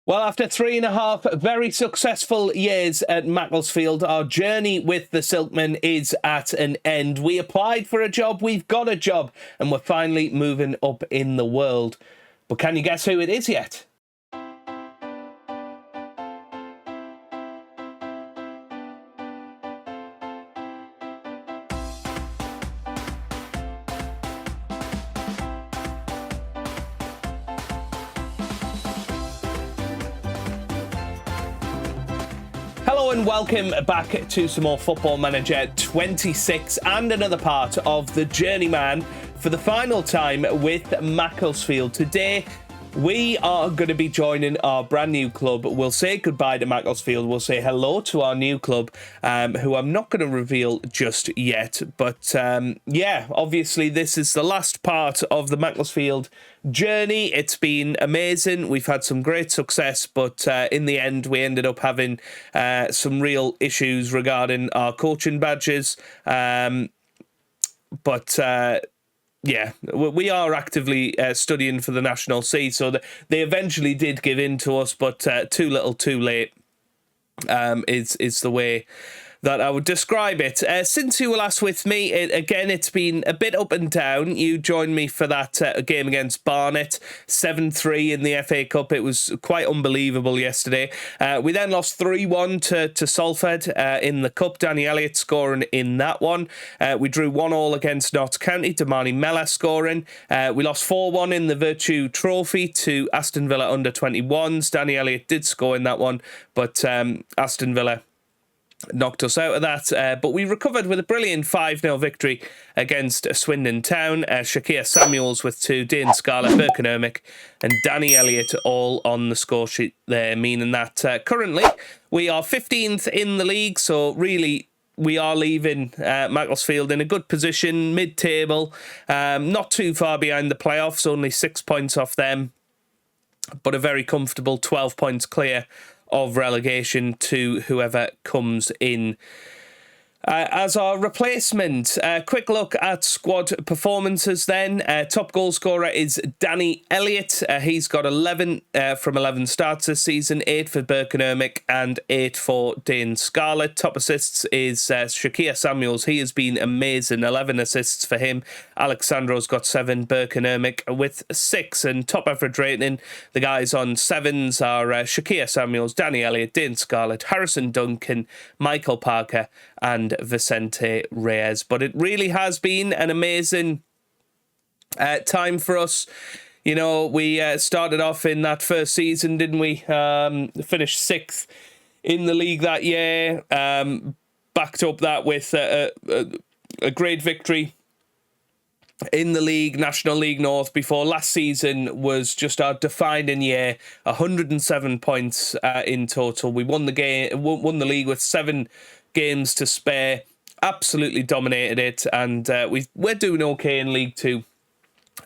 Well, after 3.5 very successful years at Macclesfield, our journey with the Silkmen is at an end. We applied for a job, we've got a job, and we're finally moving up in the world. But can you guess who it is yet? Hello and welcome back to some more Football Manager 26 and another part of the Journeyman for the final time with Macclesfield. Today we are going to be joining our brand new club. We'll say goodbye to Macclesfield. We'll say hello to our new club, who I'm not going to reveal just yet. But yeah, obviously this is the last part of the Macclesfield journey. It's been amazing. We've had some great success, but in the end we ended up having some real issues regarding our coaching badges. Yeah, we are actively studying for the National C, so they eventually did give in to us, but too little too late is the way that I would describe it. Since you were last with me, it's been a bit up and down. You joined me for that game against Barnet, 7-3 in the FA Cup. It was quite unbelievable yesterday. We then lost 3-1 to Salford in the Cup. Danny Elliott scoring in that one. We drew 1-1 against Notts County, Damani Mella scoring. We lost 4-1 in the Virtue Trophy to Aston Villa under-21s. Danny Elliott did score in that one, but Aston Villa knocked us out of that, but we recovered with a brilliant 5-0 victory against Swindon Town. Shakir Samuels with 2, Dane Scarlett, Birkenhermic and Danny Elliott all on the score sheet there, meaning that currently we are 15th in the league, so really we are leaving Macclesfield in a good position, mid-table, not too far behind the playoffs, only 6 points off them, but a very comfortable 12 points clear of relegation to whoever comes in as our replacement. Quick look at squad performances then. Top goal scorer is Danny Elliott. He's got 11 from 11 starts this season, 8 for Birkenhermic and 8 for Dane Scarlett. Top assists is Shakir Samuels. He has been amazing, 11 assists for him. Alexandro's got 7, Birkenhermic with 6, and top average rating, the guys on 7s are Shakir Samuels, Danny Elliott, Dane Scarlett, Harrison Duncan, Michael Parker and Vicente Reyes. But it really has been an amazing time for us. You know, we started off in that first season, didn't we? Finished 6th in the league that year. Backed up that with a great victory in the league, National League North, before last season was just our defining year. 107 points in total. We won the league with 7 games to spare, absolutely dominated it, and we're doing okay in League 2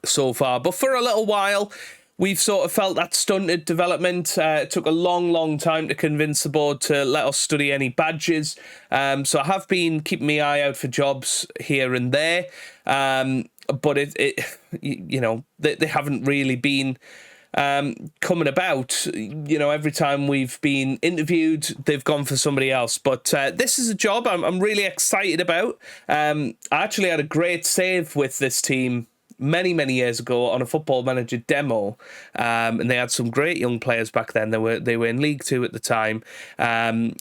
so far. But for a little while, we've sort of felt that stunted development. It took a long time to convince the board to let us study any badges. So I have been keeping my eye out for jobs here and there, but they haven't really been coming about. You know, every time we've been interviewed, they've gone for somebody else. But this is a job I'm really excited about. I actually had a great save with this team many years ago on a Football Manager demo, and they had some great young players back then. They were in League 2 at the time.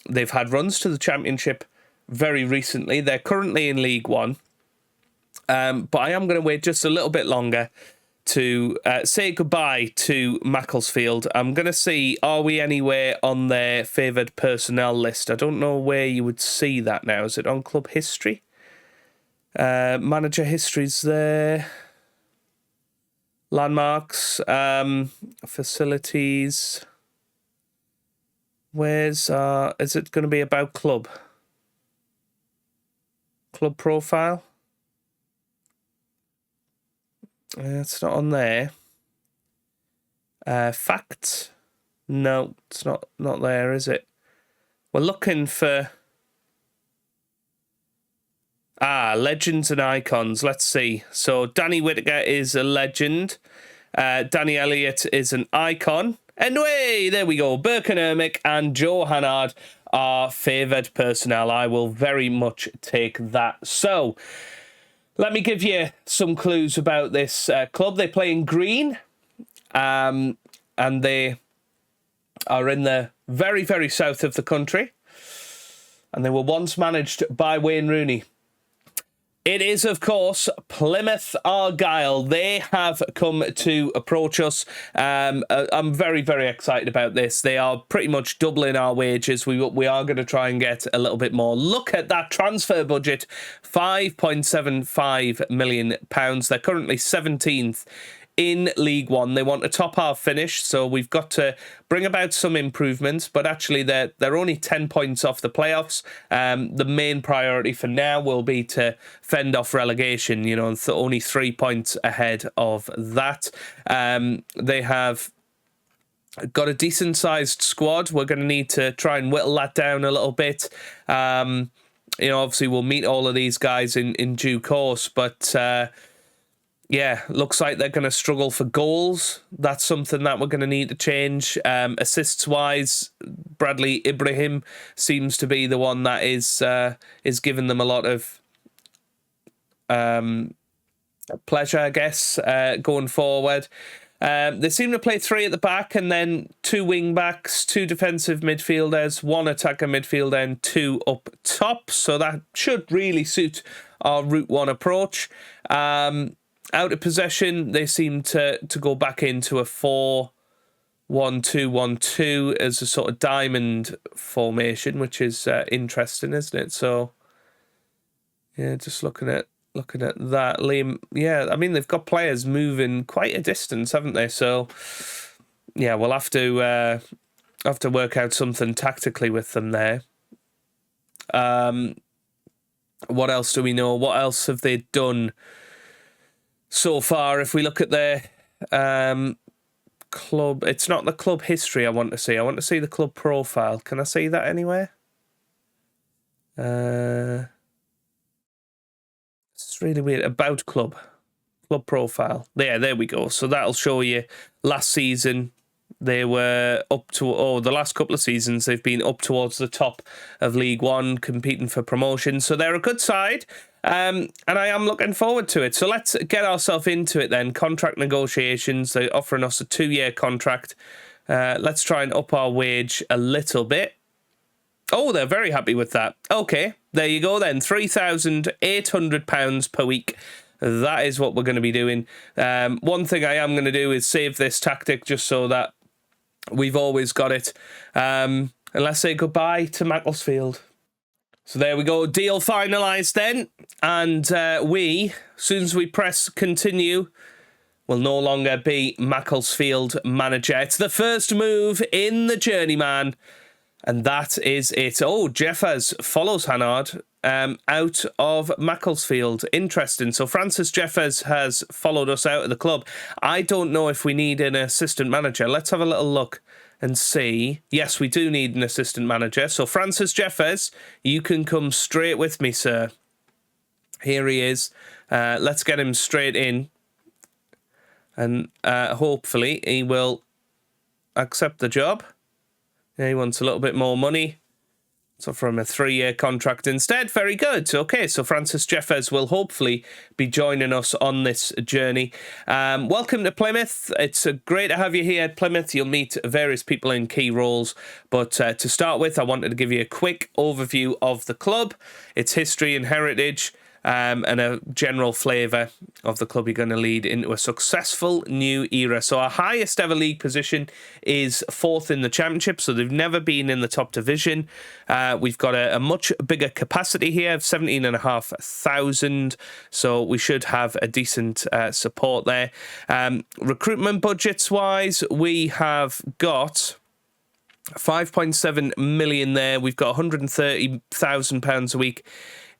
They've had runs to the Championship very recently. They're currently in League 1, but I am going to wait just a little bit longer to say goodbye to Macclesfield. I'm going to see, are we anywhere on their favoured personnel list? I don't know where you would see that now. Is it on club history? Manager history's there. Landmarks. Facilities. Is it going to be about club? Club profile? It's not on there. Facts? No, it's not there, is it? We're looking for legends and icons. Let's see. So Danny Whittaker is a legend. Danny Elliott is an icon. And there we go. Burke and Ermic and Joe Hannard are favoured personnel. I will very much take that. So, let me give you some clues about this club. They play in green, and they are in the very, very south of the country. And they were once managed by Wayne Rooney. It is, of course, Plymouth Argyle. They have come to approach us. I'm very, very excited about this. They are pretty much doubling our wages. We are going to try and get a little bit more. Look at that transfer budget, £5.75 million. They're currently 17th in League One. They want a top half finish, so we've got to bring about some improvements, but actually they're only 10 points off the playoffs. The main priority for now will be to fend off relegation, only 3 points ahead of that. They have got a decent sized squad. We're going to need to try and whittle that down a little bit. Obviously we'll meet all of these guys in due course, but yeah, looks like they're going to struggle for goals. That's something that we're going to need to change. Assists-wise, Bradley Ibrahim seems to be the one that is giving them a lot of pleasure, I guess, going forward. They seem to play 3 at the back and then 2 wing-backs, 2 defensive midfielders, 1 attacker midfielder and 2 up top. So that should really suit our Route 1 approach. Out of possession, they seem to go back into a 4-1-2-1-2 as a sort of diamond formation, which is interesting, isn't it? So, yeah, just looking at that, Liam. Yeah, I mean they've got players moving quite a distance, haven't they? So, yeah, we'll have to work out something tactically with them there. What else do we know? What else have they done so far? If we look at their club, it's not the club history I want to see. I want to see the club profile. Can I see that anywhere? It's really weird. About club profile. There we go. So that'll show you last season. They were up to, the last couple of seasons, they've been up towards the top of League One, competing for promotion. So they're a good side, and I am looking forward to it. So let's get ourselves into it then. Contract negotiations, they're offering us a 2-year contract. Let's try and up our wage a little bit. Oh, they're very happy with that. Okay, there you go then. £3,800 per week. That is what we're going to be doing. One thing I am going to do is save this tactic just so that we've always got it. And let's say goodbye to Macclesfield. So there we go. Deal finalised then. And as soon as we press continue, will no longer be Macclesfield manager. It's the first move in the Journeyman. And that is it. Oh, Jeffers follows Hannard out of Macclesfield. Interesting. So Francis Jeffers has followed us out of the club. I don't know if we need an assistant manager. Let's have a little look and see. Yes, we do need an assistant manager. So Francis Jeffers, you can come straight with me, sir. Here he is. Let's get him straight in. And hopefully he will accept the job. He wants a little bit more money. So from a 3-year contract instead. Very good. Okay, so Francis Jeffers will hopefully be joining us on this journey. Welcome to Plymouth. It's great to have you here at Plymouth. You'll meet various people in key roles. But to start with, I wanted to give you a quick overview of the club, its history and heritage, and a general flavour of the club you're going to lead into a successful new era. So our highest ever league position is 4th in the Championship, so they've never been in the top division. We've got a much bigger capacity here of 17,500, so we should have a decent support there. Recruitment budgets wise, we have got £5.7 million there. We've got £130,000 a week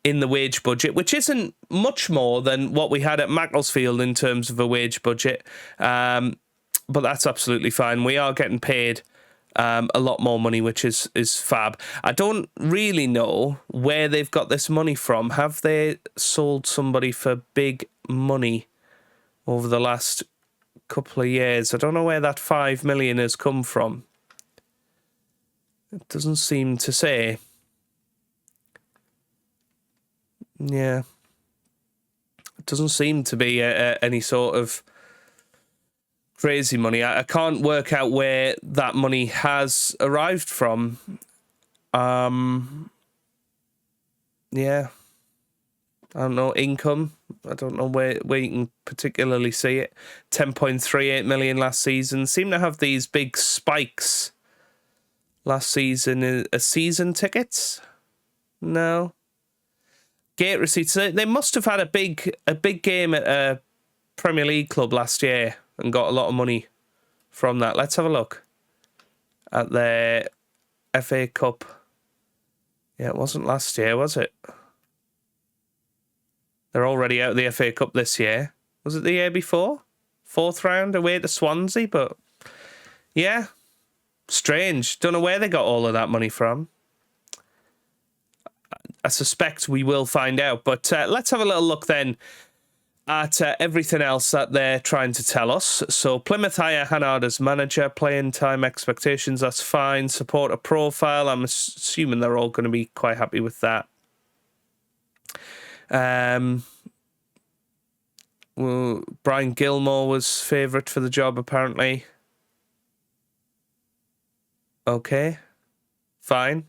in the wage budget, which isn't much more than what we had at Macclesfield in terms of a wage budget, but that's absolutely fine. We are getting paid a lot more money, which is fab. I don't really know where they've got this money from. Have they sold somebody for big money over the last couple of years. I don't know where that 5 million has come from. It doesn't seem to say. Yeah. It doesn't seem to be any sort of crazy money. I can't work out where that money has arrived from. Yeah. I don't know. Income. I don't know where you can particularly see it. 10.38 million last season. Seem to have these big spikes last season. Season tickets? No. Gate receipts. They must have had a big game at a Premier League club last year and got a lot of money from that. Let's have a look at their FA Cup. Yeah, it wasn't last year, was it? They're already out of the FA Cup this year. Was it the year before? 4th round away to Swansea, but yeah, strange. Don't know where they got all of that money from. I suspect we will find out, but let's have a little look then at everything else that they're trying to tell us. So Plymouth hire Hannard as manager, playing time expectations, that's fine. Supporter profile, I'm assuming they're all going to be quite happy with that. Well, Brian Gilmore was favourite for the job, apparently. Okay, fine.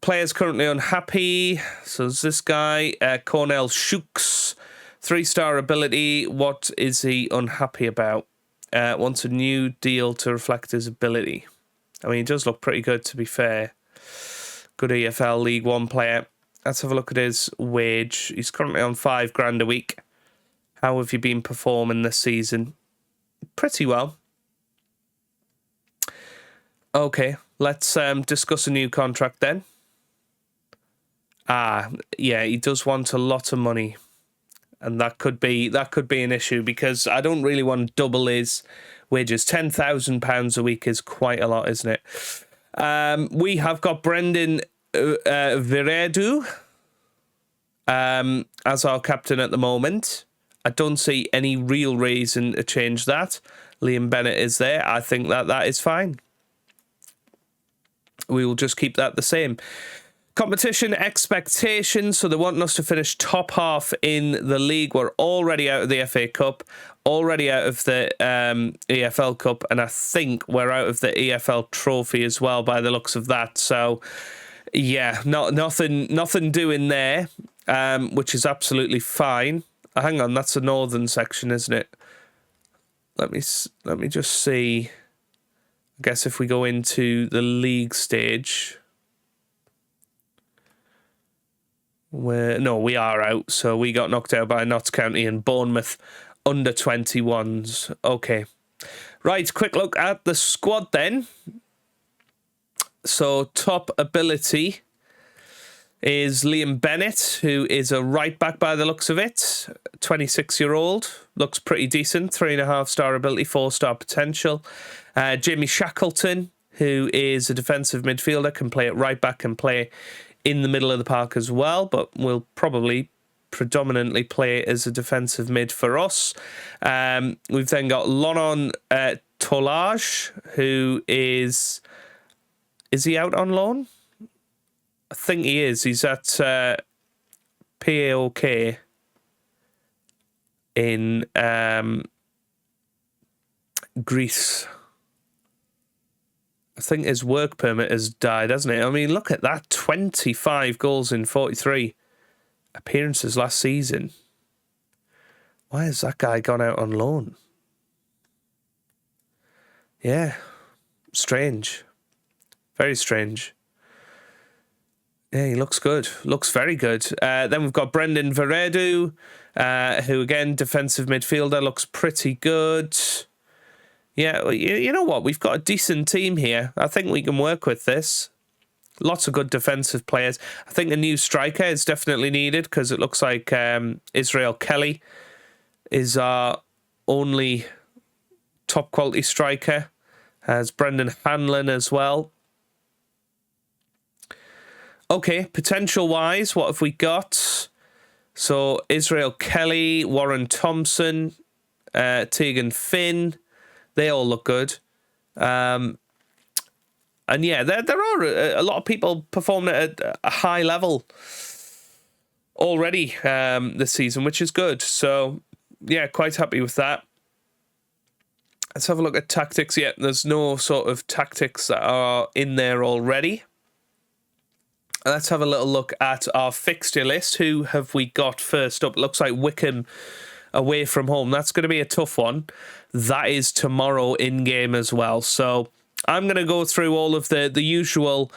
Players currently unhappy. So there's this guy, Cornell Shooks, 3-star ability. What is he unhappy about? Wants a new deal to reflect his ability. I mean, he does look pretty good, to be fair. Good EFL League One player. Let's have a look at his wage. He's currently on $5,000 a week. How have you been performing this season? Pretty well. Okay, let's discuss a new contract then. Yeah, he does want a lot of money, and that could be an issue because I don't really want to double his wages. £10,000 a week is quite a lot, isn't it? We have got Brendan Viredu as our captain at the moment. I don't see any real reason to change that. Liam Bennett is there. I think that is fine. We will just keep that the same. Competition expectations. So they want us to finish top half in the league. We're already out of the FA Cup, already out of the EFL Cup, and I think we're out of the EFL Trophy as well by the looks of that. So yeah, nothing doing there, which is absolutely fine. Hang on, that's the northern section, isn't it? Let me just see. I guess if we go into the league stage, we are out. So we got knocked out by Notts County and Bournemouth under 21s. Okay. Right, quick look at the squad then. So top ability is Liam Bennett, who is a right back by the looks of it. 26-year-old. Looks pretty decent. 3.5-star ability, 4-star potential. Jamie Shackleton, who is a defensive midfielder, can play at right back, can play in the middle of the park as well, but will probably predominantly play as a defensive mid for us. We've then got Lonon Tolage, who is he out on loan? I think he is. He's at PAOK in Greece. I think his work permit has died, hasn't it? I mean, look at that. 25 goals in 43 appearances last season. Why has that guy gone out on loan? Yeah. Strange. Very strange. Yeah, he looks good. Looks very good. Then we've got Brendan Viredu, who, again, defensive midfielder, looks pretty good. Yeah, you know what? We've got a decent team here. I think we can work with this. Lots of good defensive players. I think a new striker is definitely needed because it looks like Israel Kelly is our only top quality striker. Has Brendan Hanlon as well. Okay, potential-wise, what have we got? So, Israel Kelly, Warren Thompson, Tegan Finn. They all look good. And yeah, there are a lot of people performing at a high level already this season, which is good. So yeah, quite happy with that. Let's have a look at tactics. Yeah, there's no sort of tactics that are in there already. Let's have a little look at our fixture list. Who have we got first up? Looks like Wycombe away from home. That's going to be a tough one. That is tomorrow in game as well. So I'm going to go through all of the usual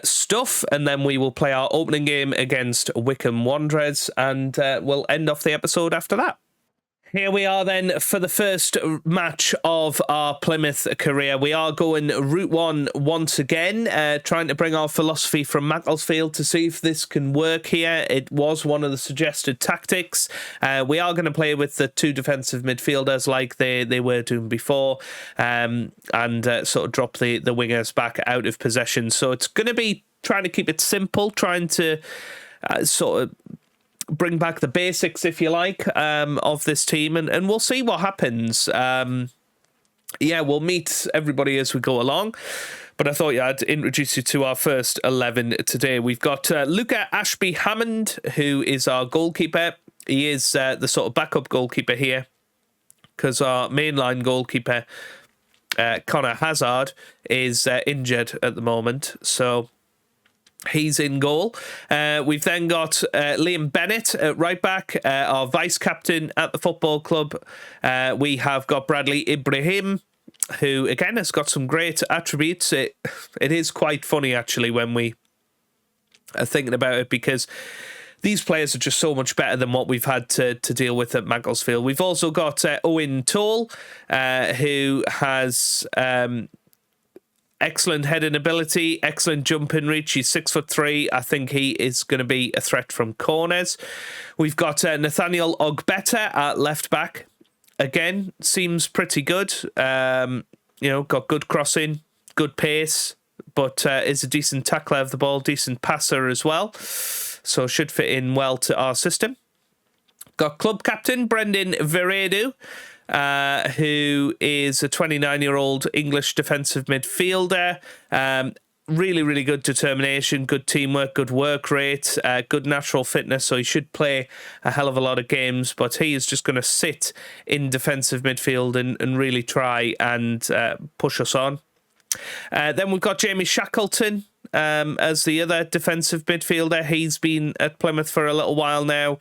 stuff, and then we will play our opening game against Wycombe Wanderers, and we'll end off the episode after that. Here we are then for the first match of our Plymouth career. We are going Route 1 once again, trying to bring our philosophy from Macclesfield to see if this can work here. It was one of the suggested tactics. We are going to play with the two defensive midfielders like they were doing before, and sort of drop the wingers back out of possession. So it's going to be trying to keep it simple, trying to sort of bring back the basics, if you like, of this team, and we'll see what happens. Yeah, we'll meet everybody as we go along, but I thought I'd introduce you to our first 11 today. We've got Luca Ashby-Hammond, who is our goalkeeper. He is the sort of backup goalkeeper here, because our mainline goalkeeper, Connor Hazard, is injured at the moment, so he's in goal. We've then got Liam Bennett at right back, our vice captain at the football club. We have got Bradley Ibrahim, who again has got some great attributes. It is quite funny actually when we are thinking about it, because these players are just so much better than what we've had to deal with at Macclesfield. We've also got Owen Toll, who has excellent heading ability, excellent jumping reach. He's 6'3". I think he is going to be a threat from corners. We've got Nathaniel Ogbeta at left back. Again, seems pretty good. Got good crossing, good pace, but is a decent tackler of the ball, decent passer as well. So should fit in well to our system. Got club captain Brendan Veredu, who is a 29-year-old English defensive midfielder. Really, really good determination, good teamwork, good work rate, good natural fitness, so he should play a hell of a lot of games, but he is just going to sit in defensive midfield and really try and push us on. Then we've got Jamie Shackleton as the other defensive midfielder. He's been at Plymouth for a little while now.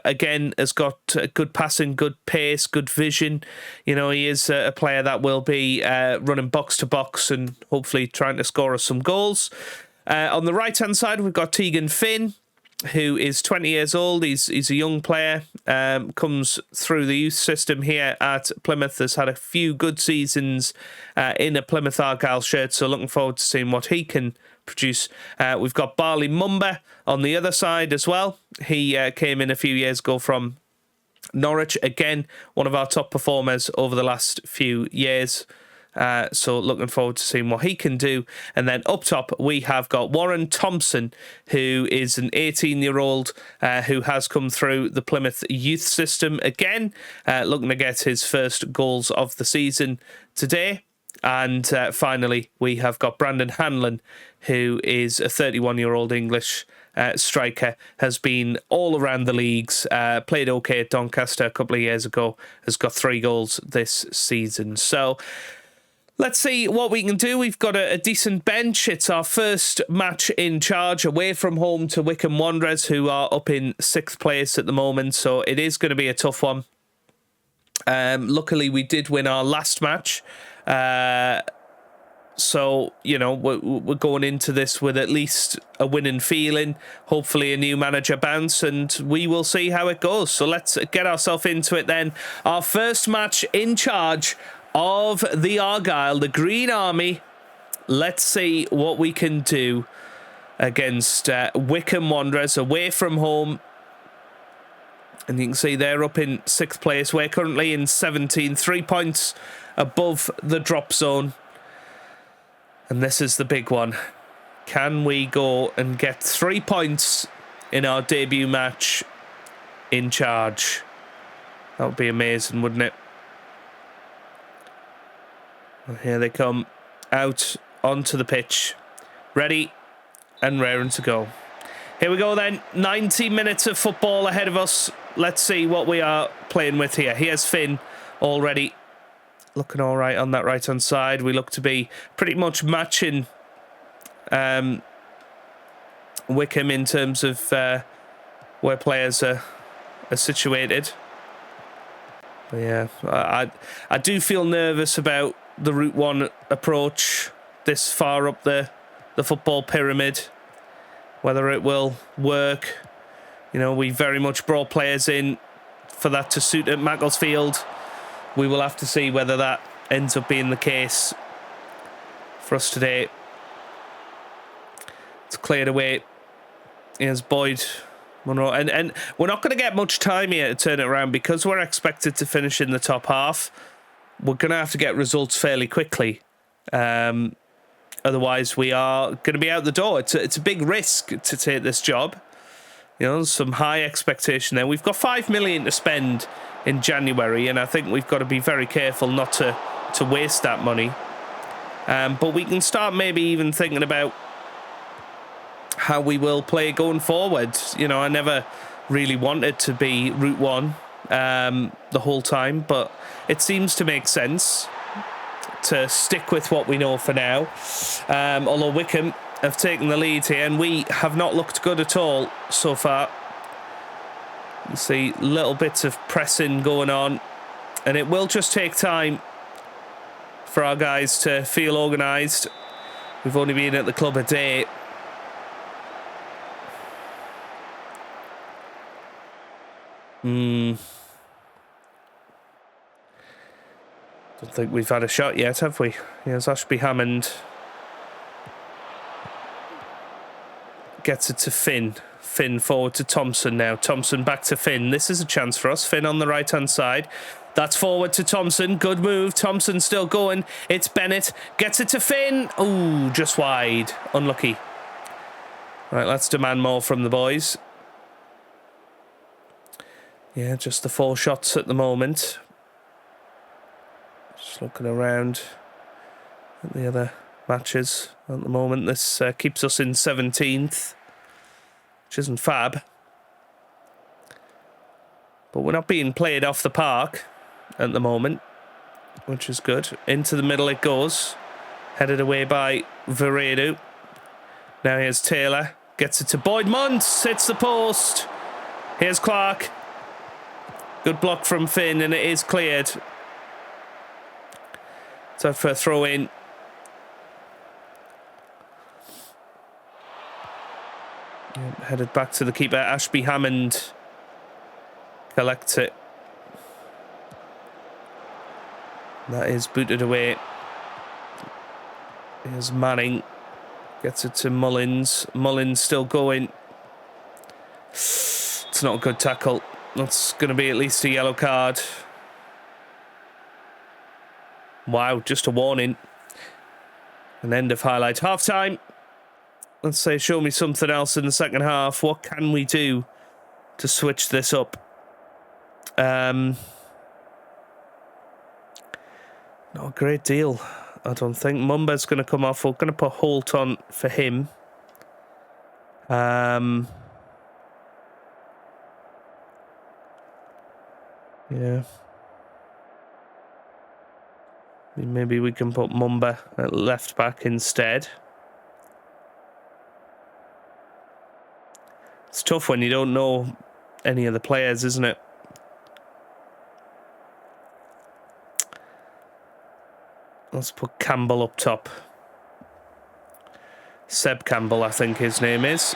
Again, has got good passing, good pace, good vision. He is a player that will be running box to box and hopefully trying to score us some goals. On the right-hand side, we've got Tegan Finn, who is 20 years old. He's a young player, comes through the youth system here at Plymouth, has had a few good seasons in a Plymouth Argyle shirt, so looking forward to seeing what he can produce. We've got Barley Mumba on the other side as well. He came in a few years ago from Norwich, again, one of our top performers over the last few years. So looking forward to seeing what he can do. And then up top, we have got Warren Thompson, who is an 18-year-old who has come through the Plymouth youth system again, looking to get his first goals of the season today. And finally, we have got Brandon Hanlon, who is a 31-year-old English striker, has been all around the leagues, played okay at Doncaster a couple of years ago, has got 3 goals this season. So let's see what we can do. We've got a decent bench. It's our first match in charge away from home to Wycombe Wanderers, who are up in 6th place at the moment. So it is going to be a tough one. Luckily, we did win our last match. So, we're going into this with at least a winning feeling, hopefully a new manager bounce, and we will see how it goes. So let's get ourselves into it then. Our first match in charge of the Argyle, the Green Army. Let's see what we can do against Wycombe Wanderers away from home. And you can see they're up in 6th place. We're currently in 17th, 3 points above the drop zone. And this is the big one. Can we go and get 3 points in our debut match in charge? That would be amazing, wouldn't it? And here they come out onto the pitch. Ready and raring to go. Here we go then. 90 minutes of football ahead of us. Let's see what we are playing with here. Here's Finn already looking all right on that right-hand side. We look to be pretty much matching Wycombe in terms of where players are situated. But yeah, I do feel nervous about the Route 1 approach this far up the football pyramid. Whether it will work. You know, we very much brought players in for that to suit at Macclesfield. We will have to see whether that ends up being the case for us today. It's cleared away. Here's Boyd Monroe. And we're not going to get much time here to turn it around because we're expected to finish in the top half. We're going to have to get results fairly quickly. Otherwise, we are going to be out the door. It's a big risk to take this job. You know, some high expectation there. We've got 5 million to spend in January, and I think we've got to be very careful not to waste that money. But we can start maybe even thinking about how we will play going forward. You know, I never really wanted to be Route 1 the whole time, but it seems to make sense to stick with what we know for now. Although Wycombe have taken the lead here, and we have not looked good at all so far. You see little bits of pressing going on, and it will just take time for our guys to feel organised. We've only been at the club a day. Don't think we've had a shot yet, have we? Yes, Ashby Hammond gets it to Finn. Finn forward to Thompson now. Thompson back to Finn. This is a chance for us. Finn on the right-hand side. That's forward to Thompson. Good move. Thompson still going. It's Bennett. Gets it to Finn. Ooh, just wide. Unlucky. Right, let's demand more from the boys. Yeah, just the 4 shots at the moment. Just looking around at the other matches at the moment. This keeps us in 17th, which isn't fab. But we're not being played off the park at the moment, which is good. Into the middle it goes. Headed away by Veredu. Now here's Taylor. Gets it to Boyd Muntz. Hits the post. Here's Clark. Good block from Finn, and it is cleared. So for a throw in. Headed back to the keeper. Ashby Hammond collects it. That is booted away. Here's Manning. Gets it to Mullins. Mullins still going. It's not a good tackle. That's going to be at least a yellow card. Wow, just a warning. An end of highlight. Half time. Let's say show me something else in the second half. What can we do to switch this up? Not a great deal, I don't think. Mumba's going to come off. We're going to put Holt on for him. Yeah. Maybe we can put Mumba at left back instead. It's tough when you don't know any of the players, isn't it? Let's put Campbell up top. Seb Campbell, I think his name is.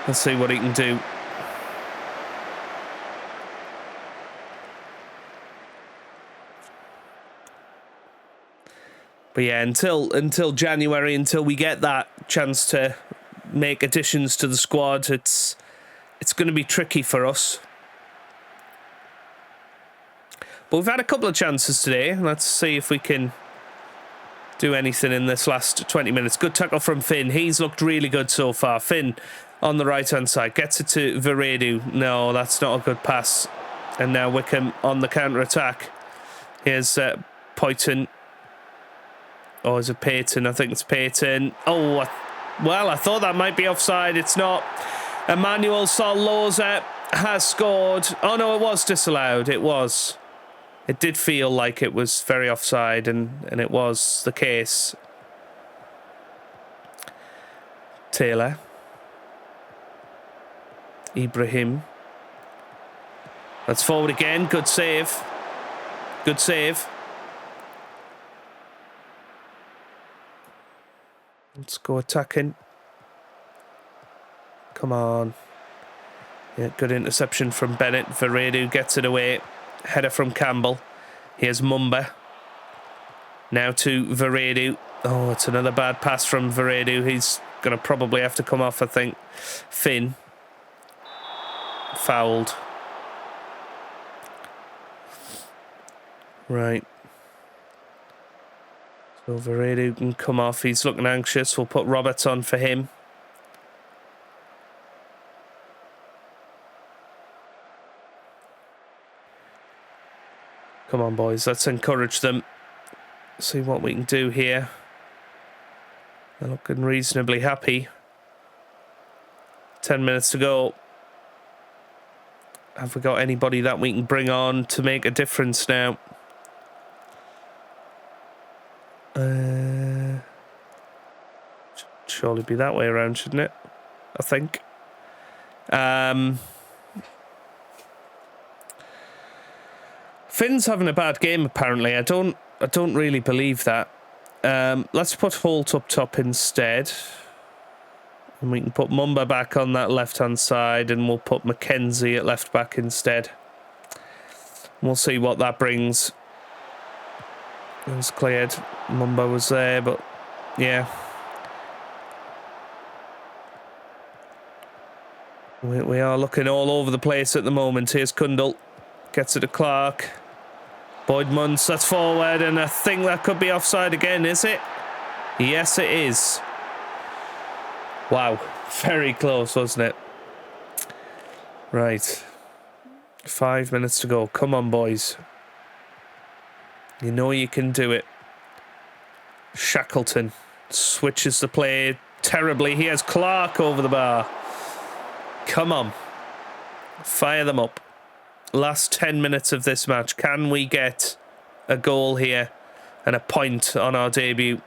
Let's see what he can do. But yeah, until January, until we get that chance to make additions to the squad, it's going to be tricky for us. But we've had a couple of chances today. Let's see if we can do anything in this last 20 minutes. Good tackle from Finn. He's looked really good so far. Finn on the right-hand side. Gets it to Viredu. No, that's not a good pass. And now Wycombe on the counter-attack. Here's Poyton. Or is it Payton? I think it's Payton. Oh, well, I thought that might be offside. It's not. Emmanuel Saloza has scored. Oh, no, it was disallowed. It was. It did feel like it was very offside, and it was the case. Taylor. Ibrahim. That's forward again. Good save. Good save. Let's go attacking. Come on. Yeah, good interception from Bennett. Viredu gets it away. Header from Campbell. Here's Mumba. Now to Viredu. Oh, it's another bad pass from Viredu. He's going to probably have to come off, I think. Finn. Fouled. Right. So Viredu can come off. He's looking anxious. We'll put Roberts on for him. Come on, boys. Let's encourage them. See what we can do here. They're looking reasonably happy. 10 minutes to go. Have we got anybody that we can bring on to make a difference now? Surely be that way around, shouldn't it? I think. Finn's having a bad game apparently. I don't really believe that. Let's put Holt up top instead. And we can put Mumba back on that left-hand side, and we'll put Mackenzie at left-back instead. We'll see what that brings. It was cleared. Mumba was there, but yeah. We are looking all over the place at the moment. Here's Kundal. Gets it to Clark. Boyd Munce, that's forward, and I think that could be offside again, is it? Yes, it is. Wow, very close, wasn't it? Right. 5 minutes to go. Come on, boys. You know you can do it. Shackleton switches the play terribly. He has Clark over the bar. Come on. Fire them up. Last 10 minutes of this match. Can we get a goal here and a point on our debut?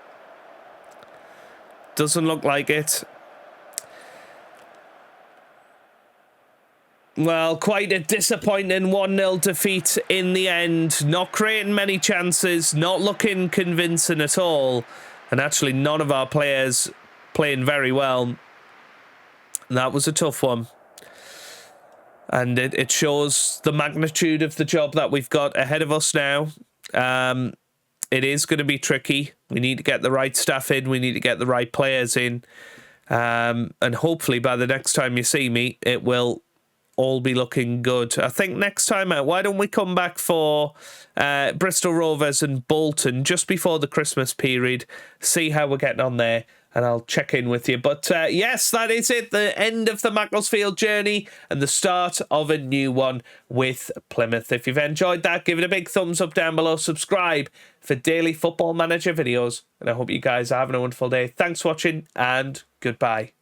Doesn't look like it. Well, quite a disappointing 1-0 defeat in the end. Not creating many chances, not looking convincing at all. And actually none of our players playing very well. That was a tough one. And it shows the magnitude of the job that we've got ahead of us now. It is going to be tricky. We need to get the right staff in. We need to get the right players in. And hopefully by the next time you see me, it will all be looking good. I think next time out, why don't we come back for Bristol Rovers and Bolton just before the Christmas period, see how we're getting on there, and I'll check in with you. But yes, that is it. The end of the Macclesfield journey and the start of a new one with Plymouth. If you've enjoyed that, give it a big thumbs up down below. Subscribe for daily Football Manager videos. And I hope you guys are having a wonderful day. Thanks for watching and goodbye.